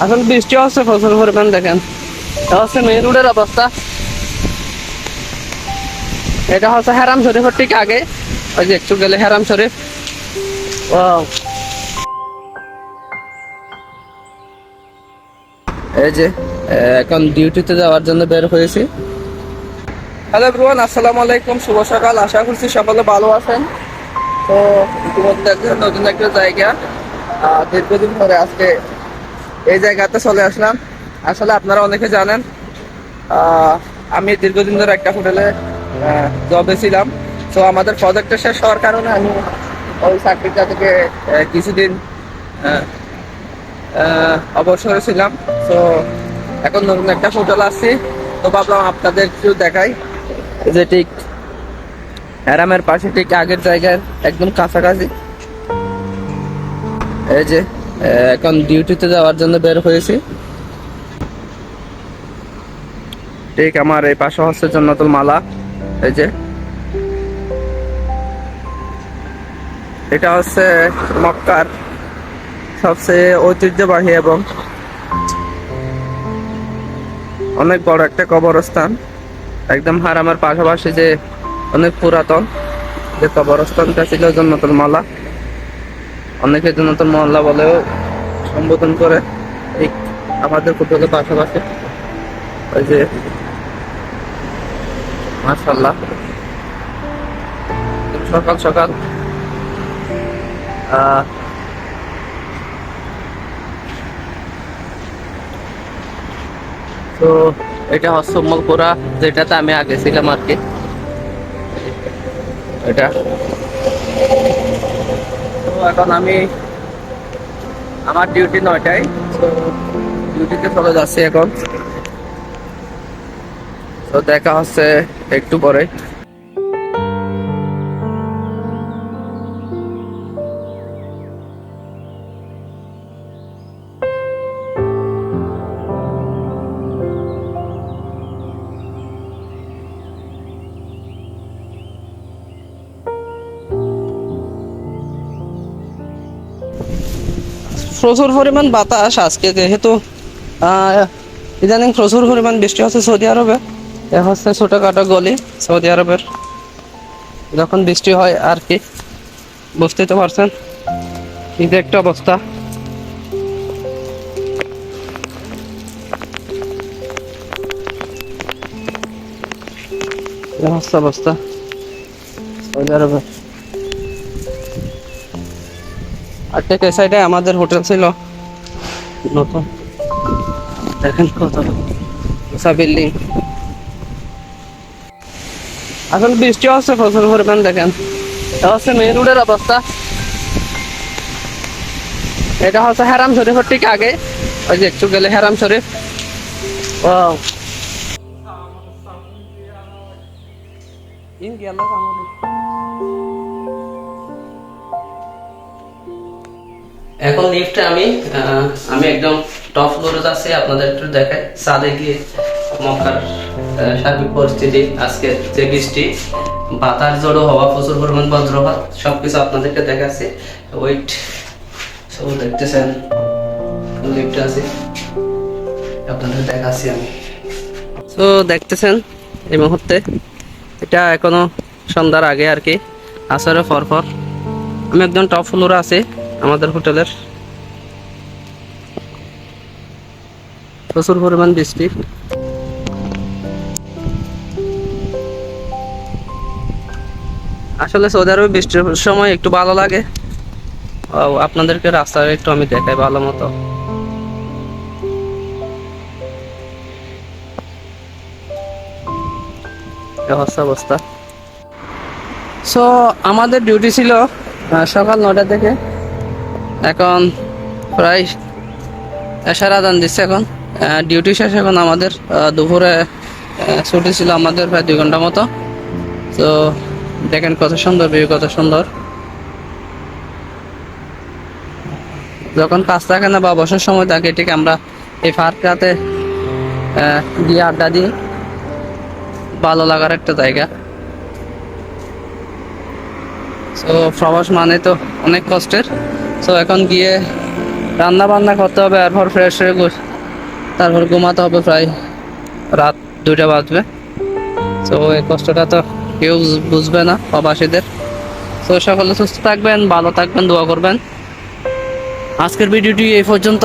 আসলে বৃষ্টি হচ্ছে প্রচুর পরিমাণ। দেখেন এটা হচ্ছে মেইন রোডের অবস্থা। এটা হচ্ছে হেরাম শরীফের ঠিক আগে, ওই যে একটু গেলে হেরাম শরীফ। ওয়াও, এই যে এখন ডিউটিতে যাওয়ার জন্য বের হয়েছি। হ্যালো এভরিওয়ান, আসসালামু আলাইকুম, শুভ সকাল। আশা করছি সকলে ভালো আছেন। তো ইতিমধ্যে নতুন একটা জায়গা, দীর্ঘদিন পরে আজকে এই জায়গাতে চলে আসলাম। আসলে আপনারা অনেকে জানেন আমি দীর্ঘদিন ধরে একটা হোটেলে জবে ছিলাম। তো আমাদের প্রজেক্টটা শেষ হওয়ার কারণে আমি ওই চাকরিটা থেকে কিছুদিন অবসরে ছিলাম। তো এখন নতুন একটা হোটেল আসছি। তো ভাবলাম আপনাদের একটু দেখাই যে ঠিক হ্যারামের পাশে ঠিক আগের জায়গার একদম কাছাকাছি। এই যে এখন ডিউটিতে যাওয়ার জন্য বের হয়েছি। ঠিক আমার এই পাশে হচ্ছে জান্নাতুল মালা। এই যে এটা হচ্ছে মক্কার সবচেয়ে ঐতিহ্যবাহী এবং অনেক বড় একটা কবরস্থান। একদম হারামের পাশাপাশি যে অনেক পুরাতন যে কবরস্থানটা ছিল জান্নাতুল মালা, অনেকে জান্নাতুল মালা বলেও সম্বোধন করে। ঠিক আমাদের হোটেলের পাশাপাশি ওই যে মাশাআল্লাহ সকাল সকাল তো এটা হচ্ছে উম্মুলকুরা, যেটাতে আমি আগে ছিলাম আর কি। এটা তো এখন আমি আমার ডিউটি 9টায়, তো ডিউটিতে চলে যাচ্ছি এখন। তো দেখা হচ্ছে একটু পরে। প্রচুর পরিমাণ বাতাস আজকে, যেহেতু ইদানিং প্রচুর পরিমাণ বৃষ্টি হচ্ছে সৌদি আরবে। এ হচ্ছে ছোটখাটো গলি সৌদি আরবের যখন বৃষ্টি হয় আর কি। বুঝতেই তো পারছেন কি যে একটা অবস্থা। এ হচ্ছে অবস্থা সৌদি আরবে। আর ঠিক এই সাইডে আমাদের হোটেল ছিল নতুন। দেখেন কত উঁচা বিল্ডিং। আসলে বৃষ্টি হচ্ছে প্রচুর পরিমাণ। দেখেন এটা হচ্ছে মেইন রোডের অবস্থা। এটা হচ্ছে হেরাম শরীফের ঠিক আগে, ওই যে একটু গেলে হেরাম শরীফ। ওয়াও, এখন লিফটে আমি একদম টপ ফ্লোরে যাচ্ছি। আপনাদের একটু দেখাই ছাদে গিয়ে মক্কার সার্বিক পরিস্থিতি। আজকে যে বৃষ্টি, বাতাস, জড়ো হওয়া, প্রচুর পরিমাণ বজ্রপাত, সবকিছু আপনাদেরকে দেখাচ্ছি। ওয়েট, সব দেখতেছেন লিফটে আছি, আপনাদের দেখাচ্ছি আমি। তো দেখতেছেন এই মুহূর্তে এটা এখনো সন্ধ্যার আগে আর কি, আসরের পর পর। আমি একদম টপ ফ্লোরে আছি আমাদের হোটেলের। প্রচুর পরিমাণ বৃষ্টি। আসলে সৌদি আরবে বৃষ্টির সময় একটু ভালো লাগে। আপনাদেরকে রাস্তায় একটু আমি দেখাই ভালো মতো। অবস্থা। সো আমাদের ডিউটি ছিল সকাল 9টা থেকে। এখন প্রায় এশার আজান দিচ্ছে। এখন ডিউটি শেষ। এখন আমাদের দুপুরে ছুটি ছিল আমাদের প্রায় 2 ঘন্টা মতো। তো দেখেন কত সুন্দর ভিউ, কত সুন্দর। যখন কাজ থাকে না বা বসার সময় থাকে, ঠিক আমরা এই পার্কটাতে গিয়ে আড্ডা দিই। ভালো লাগার একটা জায়গা। তো প্রবাস মানে তো অনেক কষ্টের। তো এখন গিয়ে রান্না বান্না করতে হবে, এরপর ফ্রেশ হয়ে তারপর ঘুমাতে হবে, প্রায় রাত 2টা বাজবে। তো এই কষ্টটা তো কেউ বুঝবে না প্রবাসীদের। তো সকলে সুস্থ থাকবেন, ভালো থাকবেন, দোয়া করবেন। আজকের ভিডিওটি এই পর্যন্ত।